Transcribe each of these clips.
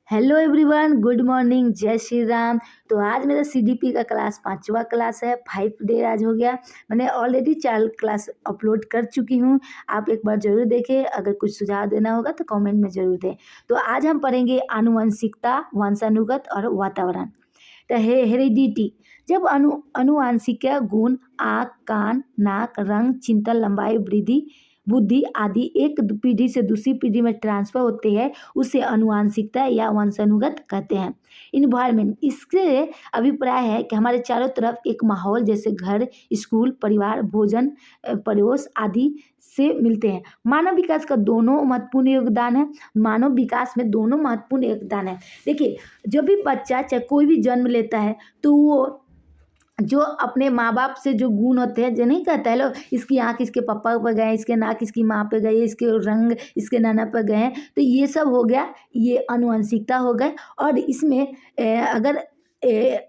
Hello everyone, good morning, जय श्री राम। तो आज मेरा सीडीपी का क्लास 5वां क्लास है। 5 डे आज हो गया। मैंने ऑलरेडी 4 क्लास अपलोड कर चुकी हूँ। आप एक बार ज़रूर देखें। अगर कुछ सुझाव देना होगा तो कमेंट में ज़रूर दें। तो आज हम पढ़ेंगे आनुवंशिकता, वंशानुगत और वातावरण। तो हेरिडिटी, जब अनुवांशिक गुण आँख, कान, नाक, रंग, चिंतन, लंबाई, वृद्धि, बुद्धि आदि एक पीढ़ी से दूसरी पीढ़ी में ट्रांसफर होते हैं, उसे अनुवांशिकता या वंशानुगत कहते हैं। इन्वायरमेंट, इसके अभिप्राय है कि हमारे चारों तरफ एक माहौल जैसे घर, स्कूल, परिवार, भोजन, पड़ोस आदि से मिलते हैं। मानव विकास का दोनों महत्वपूर्ण योगदान है। मानव विकास में दोनों महत्वपूर्ण योगदान है। देखिए, जब भी बच्चा चाहे कोई भी जन्म लेता है तो वो जो अपने माँ बाप से जो गुण होते हैं, जो नहीं कहता है लोग, इसकी आँख इसके पापा पर गए, इसके नाक इसकी माँ पे गए, इसके रंग इसके नाना पर गए हैं, तो ये सब हो गया, ये आनुवंशिकता हो गए। और इसमें अगर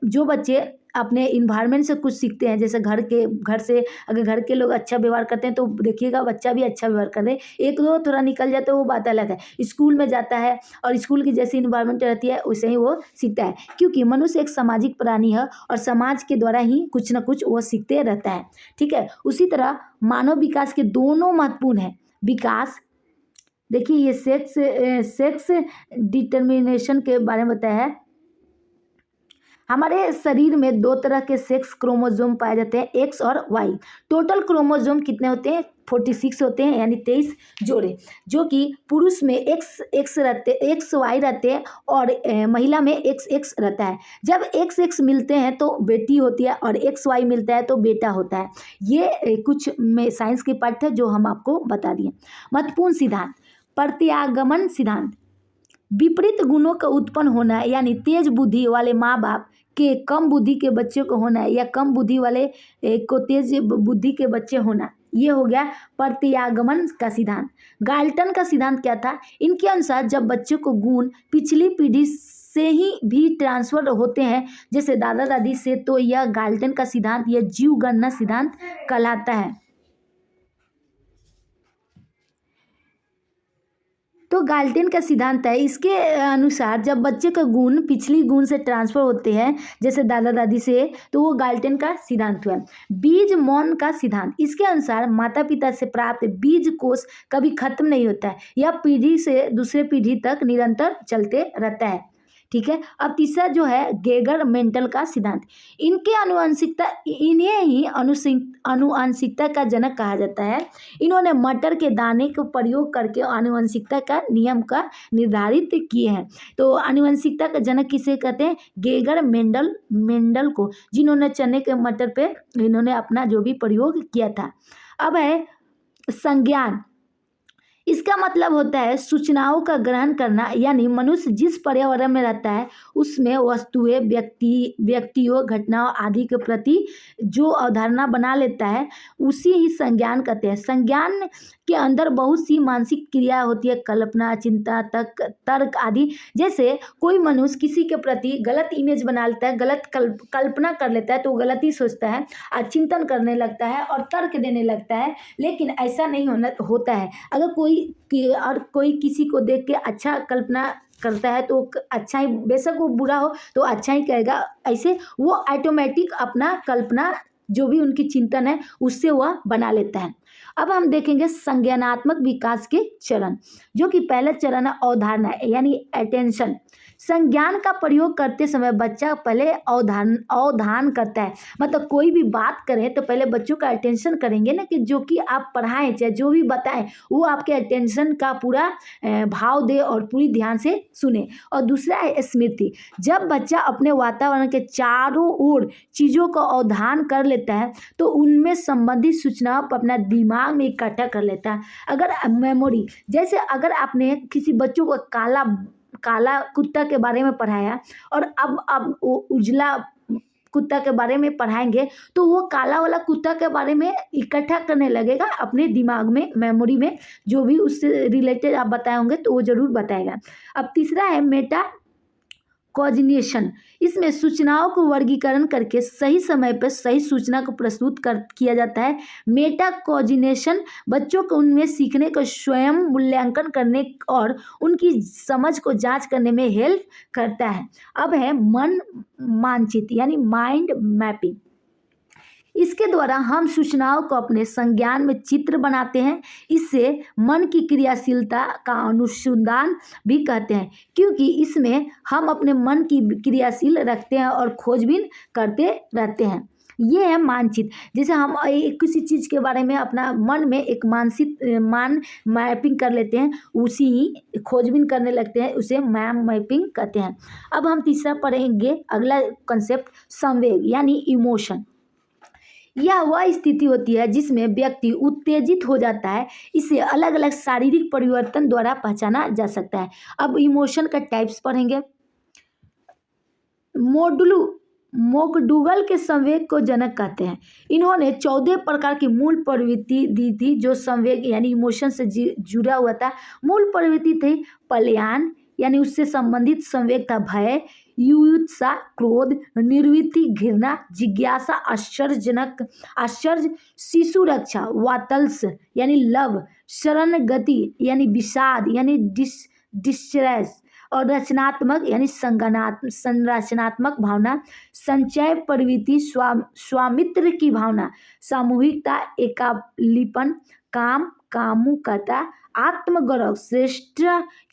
जो बच्चे अपने इन्वायरमेंट से कुछ सीखते हैं, जैसे घर से अगर घर के लोग अच्छा व्यवहार करते हैं तो देखिएगा बच्चा भी अच्छा व्यवहार कर रहे। एक दो थोड़ा निकल जाता है वो बात अलग है। स्कूल में जाता है और स्कूल की जैसी इन्वायरमेंट रहती है वैसे ही वो सीखता है, क्योंकि मनुष्य एक सामाजिक प्राणी है और समाज के द्वारा ही कुछ ना कुछ वो सीखते रहता है। ठीक है, उसी तरह मानव विकास के दोनों महत्वपूर्ण है। विकास, देखिए ये सेक्स डिटर्मिनेशन के बारे में बताया है। हमारे शरीर में 2 तरह के सेक्स क्रोमोसोम पाए जाते हैं, एक्स और वाई। टोटल क्रोमोसोम कितने होते हैं? 46 होते हैं, यानी 23 जोड़े, जो कि पुरुष में एक्स वाई रहते हैं और महिला में एक्स रहता है। जब एक्स मिलते हैं तो बेटी होती है और एक्स वाई मिलता है तो बेटा होता है। ये कुछ में साइंस के पार्ट है जो हम आपको बता दिए। महत्वपूर्ण सिद्धांत, प्रत्यागमन सिद्धांत, विपरीत गुणों का उत्पन्न होना, यानी तेज बुद्धि वाले माँ बाप के कम बुद्धि के बच्चे को होना या कम बुद्धि वाले को तेज बुद्धि के बच्चे होना, ये हो गया प्रत्यागमन का सिद्धांत। गाल्टन का सिद्धांत क्या था? इनके अनुसार जब बच्चे को गुण पिछली पीढ़ी से ही भी ट्रांसफर होते हैं, जैसे दादा दादी से, तो यह गाल्टन का सिद्धांत या जीव गणना सिद्धांत कहलाता है। तो गाल्टन का सिद्धांत है, इसके अनुसार जब बच्चे का गुण पिछली गुण से ट्रांसफर होते हैं, जैसे दादा दादी से, तो वो गाल्टन का सिद्धांत हुआ। बीज मौन का सिद्धांत, इसके अनुसार माता पिता से प्राप्त बीज कोष कभी खत्म नहीं होता है, यह पीढ़ी से दूसरे पीढ़ी तक निरंतर चलते रहता है। ठीक है, अब तीसरा जो है गेगर मेंटल का सिद्धांत, इनके आनुवंशिकता, इन्हें ही आनुवंशिकता का जनक कहा जाता है। इन्होंने मटर के दाने का प्रयोग करके आनुवंशिकता का नियम का निर्धारित किए हैं। तो आनुवंशिकता का जनक किसे कहते हैं? गेगर मेंडल को, जिन्होंने चने के मटर पे इन्होंने अपना जो भी प्रयोग किया था। अब है संज्ञान, इसका मतलब होता है सूचनाओं का ग्रहण करना, यानी मनुष्य जिस पर्यावरण में रहता है उसमें वस्तुएं, व्यक्तियों, घटनाओं आदि के प्रति जो अवधारणा बना लेता है उसी ही संज्ञान कहते हैं। संज्ञान के अंदर बहुत सी मानसिक क्रिया होती है, कल्पना, चिंता, तर्क आदि। जैसे कोई मनुष्य किसी के प्रति गलत इमेज बना लेता है, गलत कल्पना कर लेता है तो वो गलत ही सोचता है और चिंतन करने लगता है और तर्क देने लगता है, लेकिन ऐसा नहीं होता है। अगर कोई किसी को देख के अच्छा कल्पना करता है तो अच्छा ही, बेशक वो बुरा हो तो अच्छा ही कहेगा, ऐसे वो ऑटोमेटिक अपना कल्पना जो भी उनकी चिंतन है उससे वह बना लेता है। अब हम देखेंगे संज्ञानात्मक विकास के चरण, जो कि पहला चरण है अवधारणा, यानी अटेंशन। संज्ञान का प्रयोग करते समय बच्चा पहले अवधान करता है, मतलब कोई भी बात करें तो पहले बच्चों का अटेंशन करेंगे ना, कि जो कि आप पढ़ाएं चाहे जो भी बताएं वो आपके अटेंशन का पूरा भाव दे और पूरी ध्यान से सुने। और दूसरा है स्मृति, जब बच्चा अपने वातावरण के चारों ओर चीज़ों का अवधान कर लेता है तो उनमें संबंधित सूचनाओं को अपना दिमाग में इकट्ठा कर लेता है। अगर मेमोरी, जैसे अगर आपने किसी बच्चों को काला कुत्ता के बारे में पढ़ाया और अब वो उजला कुत्ता के बारे में पढ़ाएंगे तो वो काला वाला कुत्ता के बारे में इकट्ठा करने लगेगा अपने दिमाग में, मेमोरी में, जो भी उससे रिलेटेड आप बताए होंगे तो वो जरूर बताएगा। अब तीसरा है मेटा कोऑर्डिनेशन, इसमें सूचनाओं को वर्गीकरण करके सही समय पर सही सूचना को प्रस्तुत किया जाता है। मेटा कोऑर्डिनेशन बच्चों को उनमें सीखने को स्वयं मूल्यांकन करने और उनकी समझ को जांच करने में हेल्प करता है। अब है मन मानचित्र यानी माइंड मैपिंग। इसके द्वारा हम सूचनाओं को अपने संज्ञान में चित्र बनाते हैं। इससे मन की क्रियाशीलता का अनुसंधान भी कहते हैं, क्योंकि इसमें हम अपने मन की क्रियाशील रखते हैं और खोजबीन करते रहते हैं। ये है मानचित्र। जैसे हम किसी चीज़ के बारे में अपना मन में एक मान मैपिंग कर लेते हैं, उसी ही खोजबीन करने लगते हैं, उसे मैपिंग कहते हैं। अब हम तीसरा पढ़ेंगे, अगला कंसेप्ट संवेग यानी इमोशन। यह वह स्थिति होती है जिसमें व्यक्ति उत्तेजित हो जाता है। इसे अलग अलग शारीरिक परिवर्तन द्वारा पहचाना जा सकता है। अब इमोशन का टाइप्स पढ़ेंगे। मोकडुगल के संवेग को जनक कहते हैं। इन्होंने 14 प्रकार की मूल प्रवृत्ति दी थी जो संवेग यानी इमोशन से जुड़ा हुआ था। मूल प्रवृत्ति थी पलायन यानी उससे संबंधित संवेग था भय, युत्सा, क्रोध, निर्वृत्ति, घृणा, जिज्ञासा, आश्चर्य, शिशु रक्षा, वात्सल्य यानी लव, शरण गति यानी विषाद यानी डिस्ट्रेस, और रचनात्मक यानी संरचनात्मक भावना, संचय प्रवृत्ति, स्वामित्व की भावना, सामूहिकता, एकालीपन, कामुकता, आत्मगौरव, श्रेष्ठ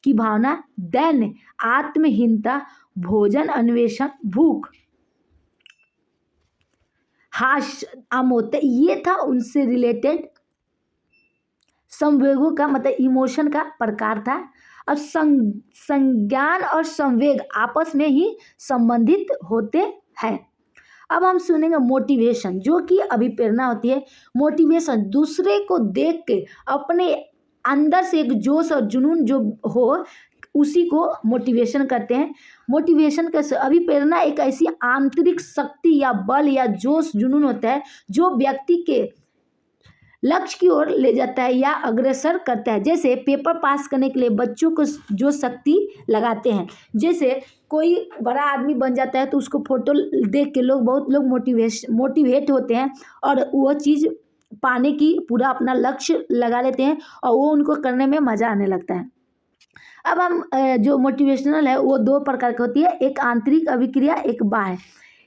की भावना, दैन्य, आत्महीनता, भोजन अन्वेषण, भूख, हास्य, अमोत्य। ये था उनसे रिलेटेड संवेगों का मतलब इमोशन का प्रकार था। अब संज्ञान और संवेग आपस में ही संबंधित होते हैं। अब हम सुनेंगे मोटिवेशन, जो कि अभिप्रेरणा होती है। मोटिवेशन दूसरे को देख के अपने अंदर से एक जोश और जुनून जो हो उसी को मोटिवेशन कहते हैं। मोटिवेशन का अभिप्रेरणा एक ऐसी आंतरिक शक्ति या बल या जोश जुनून होता है जो व्यक्ति के लक्ष्य की ओर ले जाता है या अग्रसर करता है। जैसे पेपर पास करने के लिए बच्चों को जो शक्ति लगाते हैं, जैसे कोई बड़ा आदमी बन जाता है तो उसको फोटो देख के बहुत लोग मोटिवेट होते हैं और वो चीज़ पाने की पूरा अपना लक्ष्य लगा लेते हैं और वो उनको करने में मज़ा आने लगता है। अब हम जो मोटिवेशनल है वो 2 प्रकार की होती है, एक आंतरिक अभिक्रिया, एक बाह्य।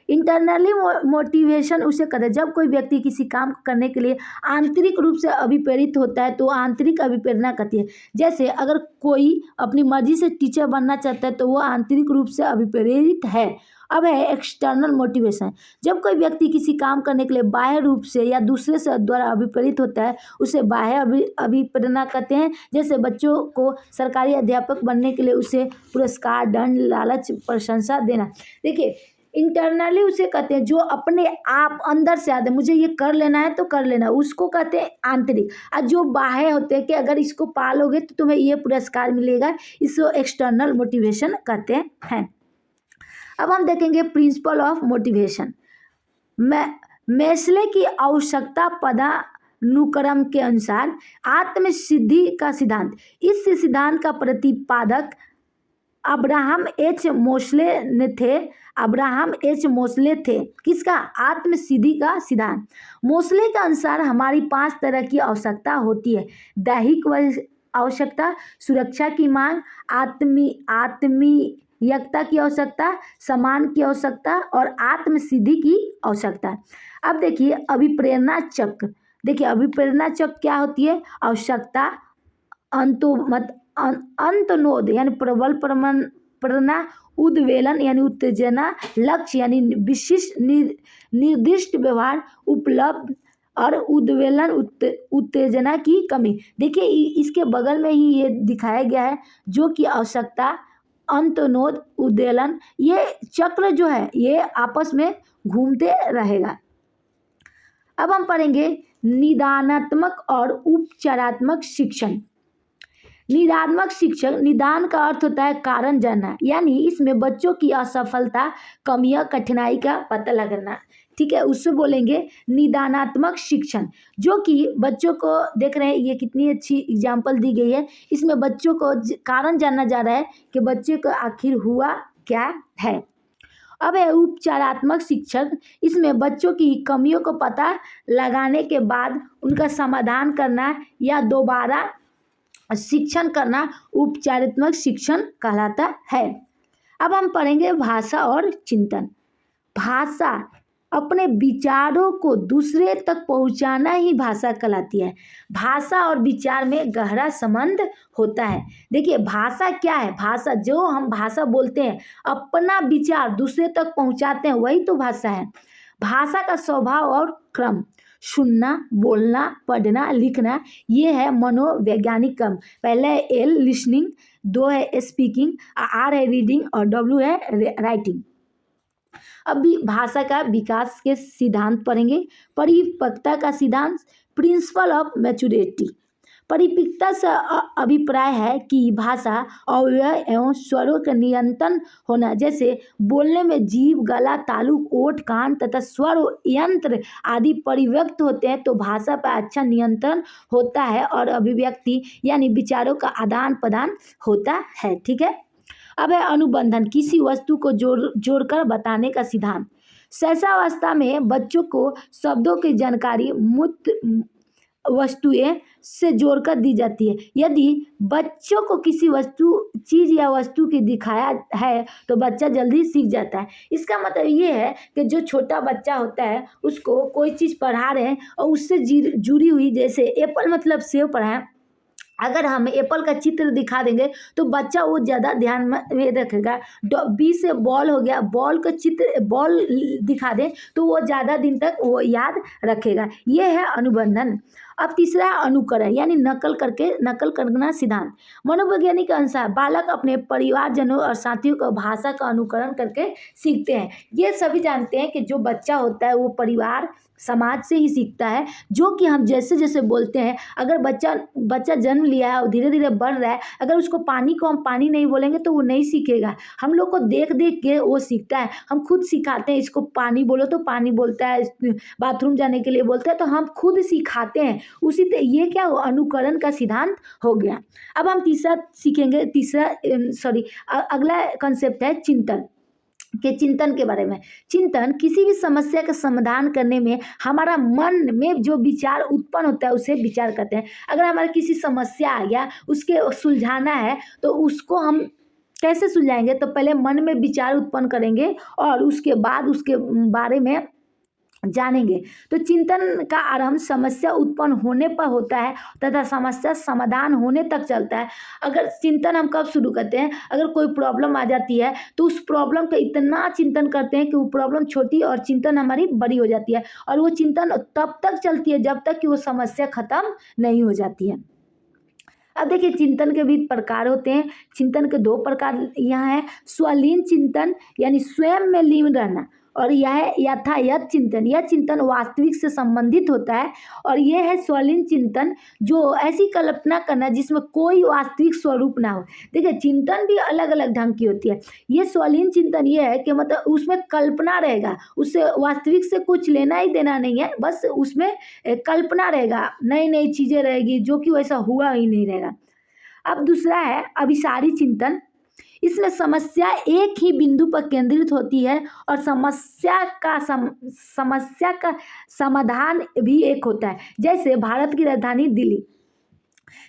इंटरनली मोटिवेशन उसे कहते हैं जब कोई व्यक्ति किसी काम करने के लिए आंतरिक रूप से अभिप्रेरित होता है तो आंतरिक अभिप्रेरणा कहती है। जैसे अगर कोई अपनी मर्जी से टीचर बनना चाहता है तो वो आंतरिक रूप से अभिप्रेरित है। अब है एक्सटर्नल मोटिवेशन, जब कोई व्यक्ति किसी काम करने के लिए बाह्य रूप से या दूसरे से द्वारा अभिप्रेरित होता है उसे बाह्य अभिप्रेरणा कहते हैं। जैसे बच्चों को सरकारी अध्यापक बनने के लिए उसे पुरस्कार, दंड, लालच, प्रशंसा देना। देखिए इंटरनली उसे कहते हैं जो अपने आप अंदर से आते हैं, मुझे ये कर लेना है तो कर लेना, उसको कहते हैं आंतरिक। और जो बाह्य होते हैं कि अगर इसको पालोगे तो तुम्हें ये पुरस्कार मिलेगा, इसको एक्सटर्नल मोटिवेशन कहते हैं। अब हम देखेंगे प्रिंसिपल ऑफ मोटिवेशन। मेस्ले की आवश्यकता पदानुक्रम के अनुसार आत्मसिद्धि का सिद्धांत। इस सिद्धांत का प्रतिपादक अब्राहम एच मोस्ले थे। किसका? आत्मसिद्धि का सिद्धांत। मोस्ले के अनुसार हमारी 5 तरह की आवश्यकता होती है। दैहिक आवश्यकता, सुरक्षा की मांग, आत्मीयता की आवश्यकता, सम्मान की आवश्यकता और आत्मसिद्धि की आवश्यकता। अब देखिए अभिप्रेरणा चक्र। देखिए अभिप्रेरणा चक्र क्या होती है? आवश्यकता, अंतनोद यानी प्रबल प्रेरणा, उद्वेलन यानी उत्तेजना, लक्ष्य यानी विशिष्ट निर्दिष्ट व्यवहार, उपलब्ध और उद्वेलन उत्तेजना की कमी। देखिए इसके बगल में ही ये दिखाया गया है जो कि आवश्यकता, अंतनोद, उद्वेलन, ये चक्र जो है ये आपस में घूमते रहेगा। अब हम पढ़ेंगे निदानात्मक और उपचारात्मक शिक्षण। निदानात्मक शिक्षण, निदान का अर्थ होता है कारण जानना, यानी इसमें बच्चों की असफलता, कमियां, कठिनाई का पता लगाना। ठीक है, उससे बोलेंगे निदानात्मक शिक्षण, जो कि बच्चों को देख रहे हैं ये कितनी अच्छी एग्जाम्पल दी गई है। इसमें बच्चों को कारण जानना जा रहा है कि बच्चे को आखिर हुआ क्या है। अब है उपचारात्मक शिक्षण। इसमें बच्चों की कमियों को पता लगाने के बाद उनका समाधान करना या दोबारा शिक्षण करना उपचारात्मक शिक्षण कहलाता है। अब हम पढ़ेंगे भाषा और चिंतन। भाषा अपने विचारों को दूसरे तक पहुंचाना ही भाषा कहलाती है। भाषा और विचार में गहरा संबंध होता है। देखिए भाषा क्या है, भाषा जो हम भाषा बोलते हैं, अपना विचार दूसरे तक पहुंचाते हैं, वही तो भाषा है। भाषा का स्वभाव और क्रम, सुनना, बोलना, पढ़ना, लिखना, ये है मनोवैज्ञानिक क्रम। पहले है एल लिसनिंग, 2 है स्पीकिंग, आर है रीडिंग और डब्ल्यू है राइटिंग। अभी भाषा का विकास के सिद्धांत पढ़ेंगे। परिपक्वता का सिद्धांत, प्रिंसिपल ऑफ मैच्योरिटी। परिपक्वता से अभिप्राय है कि भाषा अवयव एवं स्वरों का नियंत्रण होना, जैसे बोलने में जीभ, गला, तालु, ओठ, कान तथा स्वर यंत्र आदि परिव्यक्त होते हैं तो भाषा पर अच्छा नियंत्रण होता है और अभिव्यक्ति यानी विचारों का आदान प्रदान होता है। ठीक है। अब है अनुबंधन, किसी वस्तु को जोड़कर बताने का सिद्धांत। शैशवावस्था में बच्चों को शब्दों की जानकारी मूर्त वस्तुएं से जोड़कर दी जाती है। यदि बच्चों को किसी चीज़ या वस्तु की दिखाया है तो बच्चा जल्दी सीख जाता है। इसका मतलब ये है कि जो छोटा बच्चा होता है उसको कोई चीज़ पढ़ा रहे हैं और उससे जुड़ी हुई, जैसे एप्पल मतलब सेब पढ़ाएं, अगर हम एप्पल का चित्र दिखा देंगे तो बच्चा वो ज़्यादा ध्यान में रखेगा। बी से बॉल हो गया, बॉल का चित्र, बॉल दिखा दें तो वो ज़्यादा दिन तक वो याद रखेगा। ये है अनुबंधन। अब तीसरा अनुकरण यानी नकल करना सिद्धांत। मनोवैज्ञानिक के अनुसार बालक अपने परिवारजनों और साथियों को भाषा का अनुकरण करके सीखते हैं। ये सभी जानते हैं कि जो बच्चा होता है वो परिवार समाज से ही सीखता है, जो कि हम जैसे जैसे बोलते हैं। अगर बच्चा जन्म लिया है और धीरे धीरे बढ़ रहा है, अगर उसको पानी को हम पानी नहीं बोलेंगे तो वो नहीं सीखेगा। हम लोग को देख देख के वो सीखता है। हम खुद सिखाते हैं, इसको पानी बोलो तो पानी बोलता है, बाथरूम जाने के लिए बोलता है तो हम खुद सिखाते हैं। उसी तरह ये क्या हो, अनुकरण का सिद्धांत हो गया। अब हम तीसरा सीखेंगे, अगला कंसेप्ट है चिंतन के बारे में। चिंतन किसी भी समस्या का समाधान करने में हमारा मन में जो विचार उत्पन्न होता है उसे विचार करते हैं। अगर हमारा किसी समस्या आ गया, उसके सुलझाना है तो उसको हम कैसे सुलझाएंगे, तो पहले मन में विचार उत्पन्न करेंगे और उसके बाद उसके बारे में जानेंगे। तो चिंतन का आरंभ समस्या उत्पन्न होने पर होता है तथा समस्या समाधान होने तक चलता है। अगर चिंतन हम कब शुरू करते हैं, अगर कोई प्रॉब्लम आ जाती है तो उस प्रॉब्लम का इतना चिंतन करते हैं कि वो प्रॉब्लम छोटी और चिंतन हमारी बड़ी हो जाती है, और वो चिंतन तब तक चलती है जब तक कि वो समस्या खत्म नहीं हो जाती है। अब देखिए चिंतन के भी प्रकार होते हैं। चिंतन के 2 प्रकार यहाँ है, स्वलीन चिंतन यानी स्वयं में लीन रहना, और यह है यथायथ चिंतन। यह चिंतन वास्तविक से संबंधित होता है, और यह है स्वलीन चिंतन जो ऐसी कल्पना करना जिसमें कोई वास्तविक स्वरूप ना हो। देखिए चिंतन भी अलग अलग ढंग की होती है। ये स्वलीन चिंतन ये है कि मतलब उसमें कल्पना रहेगा, उससे वास्तविक से कुछ लेना ही देना नहीं है, बस उसमें कल्पना रहेगा, नई नई चीज़ें रहेगी जो कि वैसा हुआ ही नहीं रहेगा। अब दूसरा है अभिसारी चिंतन। इसमें समस्या एक ही बिंदु पर केंद्रित होती है और समस्या का समाधान भी एक होता है। जैसे भारत की राजधानी दिल्ली।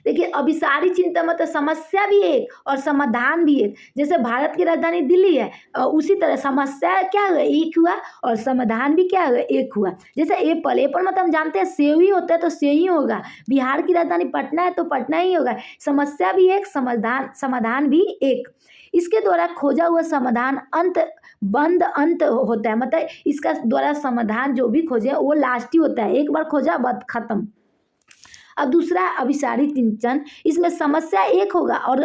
देखिए अभिसारी चिंतन मतलब समस्या भी एक और समाधान भी एक। जैसे भारत की राजधानी दिल्ली है, उसी तरह समस्या क्या हुआ, एक हुआ, और समाधान भी क्या हुआ, एक हुआ। जैसे एप्पल मतलब हम जानते हैं सेव ही होता है तो सेव ही होगा। बिहार की राजधानी पटना है तो पटना ही होगा। समस्या भी एक, समाधान भी एक। इसके द्वारा खोजा हुआ समाधान अंत होता है, मतलब इसका द्वारा समाधान जो भी खोजे वो लास्ट ही होता है, एक बार खोजा बात खत्म। अब दूसरा अभिसारी चिंतन, इसमें समस्या एक होगा और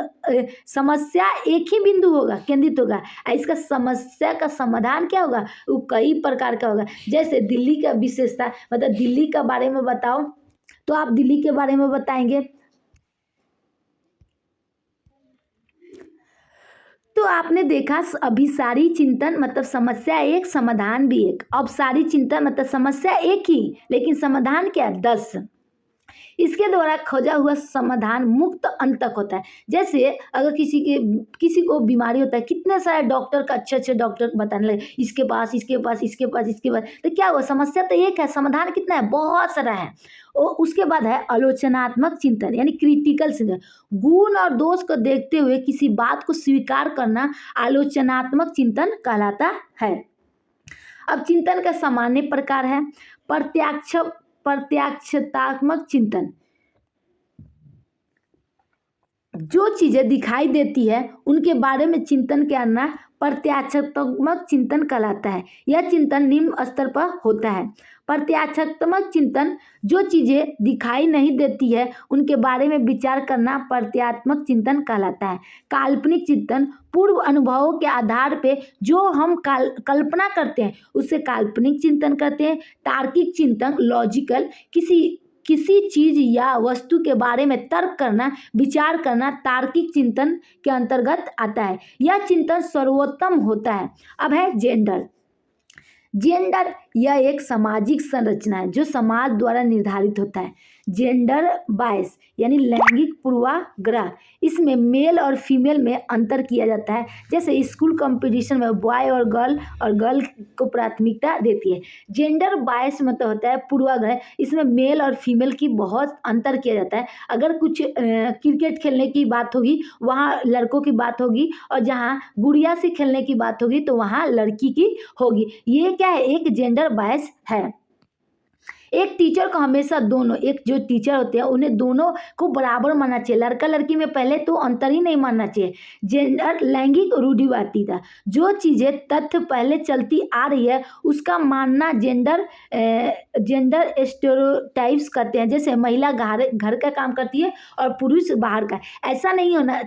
समस्या एक ही बिंदु होगा, केंद्रित होगा। इसका समस्या का समाधान क्या होगा, वो कई प्रकार का होगा। जैसे दिल्ली का विशेषता, मतलब दिल्ली के बारे में बताओ तो आप दिल्ली के बारे में बताएंगे तो आपने देखा अभिसारी चिंतन मतलब समस्या एक, समाधान भी एक। अपसारी चिंतन मतलब समस्या एक ही लेकिन समाधान क्या, 10। इसके द्वारा खोजा हुआ समाधान मुक्त अंत तक होता है। जैसे अगर किसी को बीमारी होता है, कितने सारे डॉक्टर का अच्छे डॉक्टर बताने लगे, इसके पास इसके पास इसके पास इसके पास, तो क्या हुआ, समस्या तो एक है, समाधान कितना है, बहुत सारा है। और उसके बाद है आलोचनात्मक चिंतन यानी क्रिटिकल चिंतन। गुण और दोष को देखते हुए किसी बात को स्वीकार करना आलोचनात्मक चिंतन कहलाता है। अब चिंतन का सामान्य प्रकार है प्रत्याक्षात्मक चिंतन। जो चीजें दिखाई देती है उनके बारे में चिंतन करना प्रत्याक्षात्मक चिंतन कहलाता है। यह चिंतन निम्न स्तर पर होता है। प्रत्याक्षात्मक चिंतन, जो चीजें दिखाई नहीं देती है उनके बारे में विचार करना प्रत्यात्मक चिंतन कहलाता है। काल्पनिक चिंतन, पूर्व अनुभवों के आधार पे जो हम कल्पना करते हैं उससे काल्पनिक चिंतन करते हैं। तार्किक चिंतन, लॉजिकल, किसी चीज या वस्तु के बारे में तर्क करना, विचार करना तार्किक चिंतन के अंतर्गत आता है। यह चिंतन सर्वोत्तम होता है। अब है जेंडर। यह एक सामाजिक संरचना है जो समाज द्वारा निर्धारित होता है। जेंडर बायस यानी लैंगिक पूर्वाग्रह, इसमें मेल और फीमेल में अंतर किया जाता है। जैसे स्कूल कंपटीशन में बॉय और गर्ल को प्राथमिकता देती है। जेंडर बायस मतलब होता है पूर्वाग्रह, इसमें मेल और फीमेल की बहुत अंतर किया जाता है। अगर कुछ क्रिकेट खेलने की बात होगी वहाँ लड़कों की बात होगी, और जहाँ गुड़िया से खेलने की बात होगी तो वहाँ लड़की की होगी। ये क्या है, एक जेंडर बायस है। एक टीचर को हमेशा दोनों, एक जो टीचर होते हैं उन्हें दोनों को बराबर मानना चाहिए। लड़का लड़की में पहले तो अंतर ही नहीं मानना चाहिए। जेंडर लैंगिक रूढ़िवादिता, जो चीज़ें तथ्य पहले चलती आ रही है उसका मानना जेंडर स्टेरियोटाइप्स कहते हैं। जैसे महिला घर का काम करती है और पुरुष बाहर का, ऐसा नहीं होना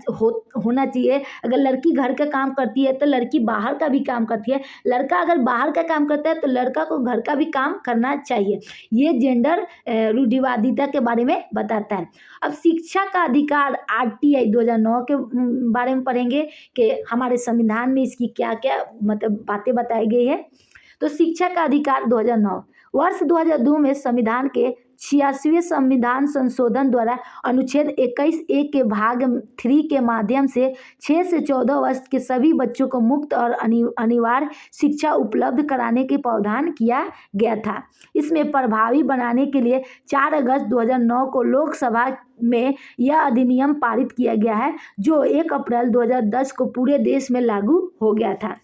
चाहिए। अगर लड़की घर का काम करती है तो लड़की बाहर का भी काम करती है। लड़का अगर बाहर का काम करता है तो लड़का को घर का भी काम करना चाहिए। ये जेंडर रूढ़िवादिता के बारे में बताता है। अब शिक्षा का अधिकार आरटीआई 2009 के बारे में पढ़ेंगे कि हमारे संविधान में इसकी क्या क्या मतलब बातें बताई गई है। तो शिक्षा का अधिकार 2009 वर्ष 2002 में संविधान के 86वें संविधान संशोधन द्वारा अनुच्छेद 21A के भाग 3 के माध्यम से 6 से 14 वर्ष के सभी बच्चों को मुफ्त और अनिवार्य शिक्षा उपलब्ध कराने के प्रावधान किया गया था। इसमें प्रभावी बनाने के लिए 4 अगस्त 2009 को लोकसभा में यह अधिनियम पारित किया गया है, जो 1 अप्रैल 2010 को पूरे देश में लागू हो गया था।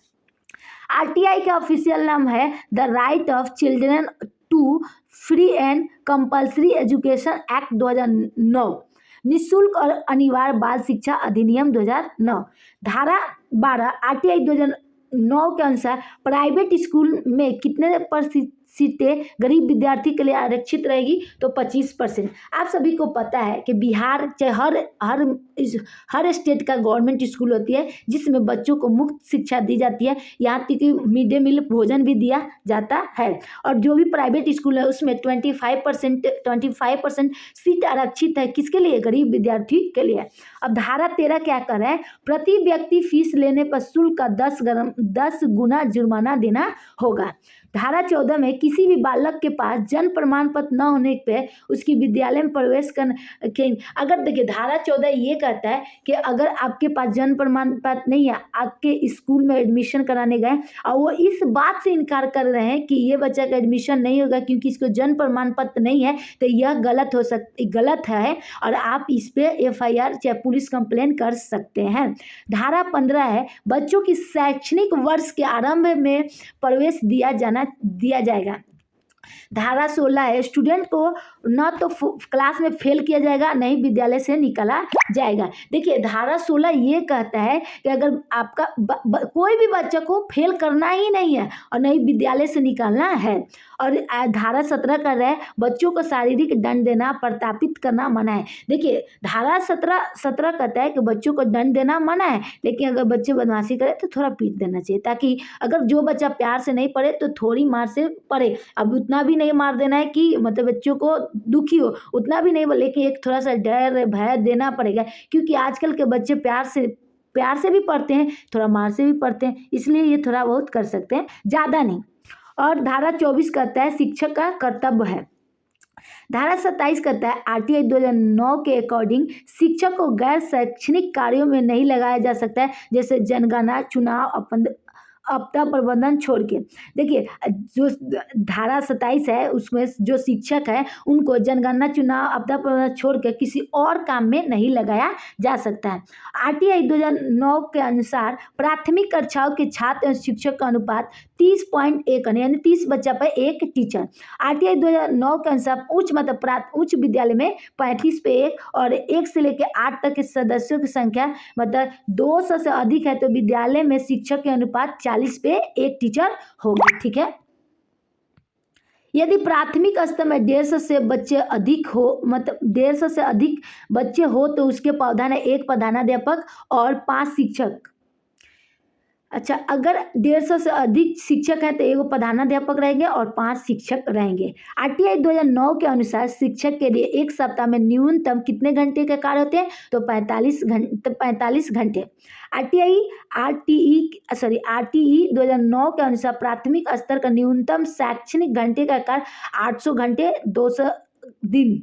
आरटीआई का ऑफिशियल नाम है the right of children to free and compulsory education act 2009, निःशुल्क और अनिवार्य बाल शिक्षा अधिनियम 2009। धारा 12 आरटीआई 2009 के अनुसार प्राइवेट स्कूल में कितने सीटें गरीब विद्यार्थी के लिए आरक्षित रहेगी, तो 25%। आप सभी को पता है कि बिहार चाहे हर स्टेट का गवर्नमेंट स्कूल होती है जिसमें बच्चों को मुफ्त शिक्षा दी जाती है। यहाँ तक कि मिड डे मील भोजन भी दिया जाता है। और जो भी प्राइवेट स्कूल है उसमें 25% सीट आरक्षित है। किसके लिए? गरीब विद्यार्थी के लिए। अब धारा 13 क्या कर रहा है? प्रति व्यक्ति फीस लेने पर शुल्क का 10 गुना जुर्माना देना होगा। धारा 14 में किसी भी बालक के पास जन्म प्रमाण पत्र न होने पे उसकी विद्यालय में प्रवेश करने, अगर देखिए धारा 14 ये कहता है कि अगर आपके पास जन्म प्रमाण पत्र नहीं है, आपके स्कूल में एडमिशन कराने गए और वो इस बात से इनकार कर रहे हैं कि ये बच्चा का एडमिशन नहीं होगा क्योंकि इसको जन्म प्रमाण पत्र नहीं है, तो यह गलत है और आप इस पर FIR चाहे पुलिस कंप्लेन कर सकते हैं। धारा 15 है बच्चों की शैक्षणिक वर्ष के आरंभ में प्रवेश दिया जाएगा। धारा 16 है स्टूडेंट को न तो क्लास में फेल किया जाएगा, नहीं विद्यालय से निकाला जाएगा। देखिए धारा 16 ये कहता है कि अगर आपका कोई भी बच्चा को फेल करना ही नहीं है और नहीं विद्यालय से निकालना है। और धारा 17 कर रहा है बच्चों को शारीरिक दंड देना, प्रताड़ित करना मना है। देखिए धारा 17 कहता है कि बच्चों को दंड देना मना है, लेकिन अगर बच्चे बदमाशी करे तो थोड़ा पीट देना चाहिए, ताकि अगर जो बच्चा प्यार से नहीं पढ़े तो थोड़ी मार से पढ़े। अब उतना भी नहीं मार देना है कि मतलब बच्चों को दुखी हो, उतना भी नहीं, लेकिन एक थोड़ा सा डर भय देना पड़ेगा, क्योंकि आजकल के बच्चे प्यार से भी पढ़ते हैं, थोड़ा मार से भी पढ़ते हैं, इसलिए ये थोड़ा बहुत कर सकते हैं, ज़्यादा नहीं। और धारा 24 कहता है शिक्षक का कर्तव्य है धारा 27 कहता है आरटीआई 2009 के अकॉर्डिंग शिक्षक को गैर शैक्षणिक कार्यों में नहीं लगाया जा सकता है, जैसे जनगणना, चुनाव, आपदा प्रबंधन छोड़ के। देखिए जो धारा 27 है उसमें जो शिक्षक है उनको जनगणना, चुनाव, आपदा प्रबंधन छोड़ के किसी और काम में नहीं लगाया जा सकता है। आरटीआई 2009 के अनुसार प्राथमिक कक्षाओं के छात्र एवं शिक्षक का अनुपात 30.1 यानी 30 बच्चा पर एक टीचर। आरटीआई 2009 के अनुसार उच्च विद्यालय में 35 पे 1 और 1 से लेकर 8 तक के सदस्यों की संख्या मतलब 200 से अधिक है तो विद्यालय में शिक्षक के अनुपात 40 पे 1 टीचर होगी। ठीक है। यदि प्राथमिक स्तर में 150 से बच्चे अधिक हो मतलब 150 से अधिक बच्चे हो तो उसके प्रावधान है 1 प्रधानाध्यापक और 5 शिक्षक। अच्छा, अगर 150 से अधिक शिक्षक हैं तो 1 प्रधानाध्यापक रहेंगे और 5 शिक्षक रहेंगे। आरटीआई 2009 के अनुसार शिक्षक के लिए एक सप्ताह में न्यूनतम कितने घंटे के कार्य होते हैं तो 45 घंटे। आरटीई 2009 के अनुसार प्राथमिक स्तर का न्यूनतम शैक्षणिक घंटे का कार्य 800 घंटे 200 दिन।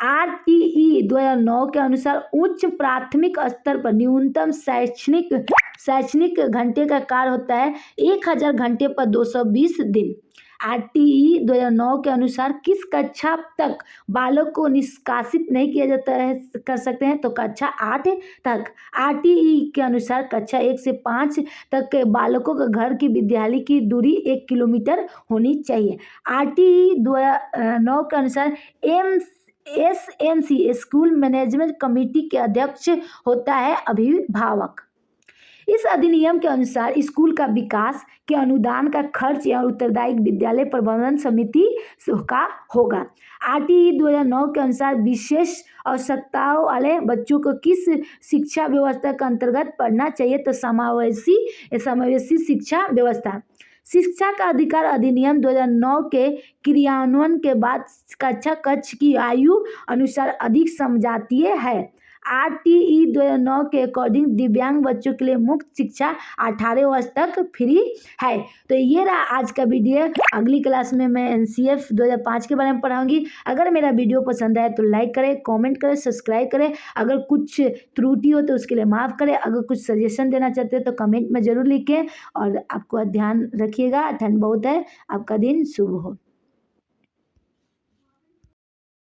आरटीई 2009 के अनुसार उच्च प्राथमिक स्तर पर न्यूनतम शैक्षणिक घंटे का कार्य होता है 1000 घंटे पर 220 दिन। आरटीई 2009 के अनुसार किस कक्षा तक बालक को निष्कासित नहीं किया जाता है कर सकते हैं तो कक्षा 8 तक। आरटीई के अनुसार कक्षा 1 से 5 तक के बालकों के घर की विद्यालय की दूरी 1 किलोमीटर होनी चाहिए। आरटीई 2009 के अनुसार एसएमसी स्कूल मैनेजमेंट कमेटी के अध्यक्ष होता है अभिभावक। इस अधिनियम के अनुसार स्कूल का विकास के अनुदान का खर्च या उत्तरदायी विद्यालय प्रबंधन समिति का होगा। आरटीई 2009 के अनुसार विशेष आवश्यकताओं वाले बच्चों को किस शिक्षा व्यवस्था के अंतर्गत पढ़ना चाहिए तो समावेशी शिक्षा व्यवस्था। शिक्षा का अधिकार अधिनियम 2009 के क्रियान्वयन के बाद कक्षा की आयु अनुसार अधिक समझातीय है। आरटीई 2009 के अकॉर्डिंग दिव्यांग बच्चों के लिए मुफ्त शिक्षा 18 वर्ष तक फ्री है। तो ये रहा आज का वीडियो। अगली क्लास में मैं एनसीएफ 2005 के बारे में पढ़ाऊंगी। अगर मेरा वीडियो पसंद आए तो लाइक करें, कमेंट करें, सब्सक्राइब करें। अगर कुछ त्रुटि हो तो उसके लिए माफ़ करें। अगर कुछ सजेशन देना चाहते हैं तो कमेंट में ज़रूर लिखें और आपको ध्यान रखिएगा। ठंड बहुत है। आपका दिन शुभ हो।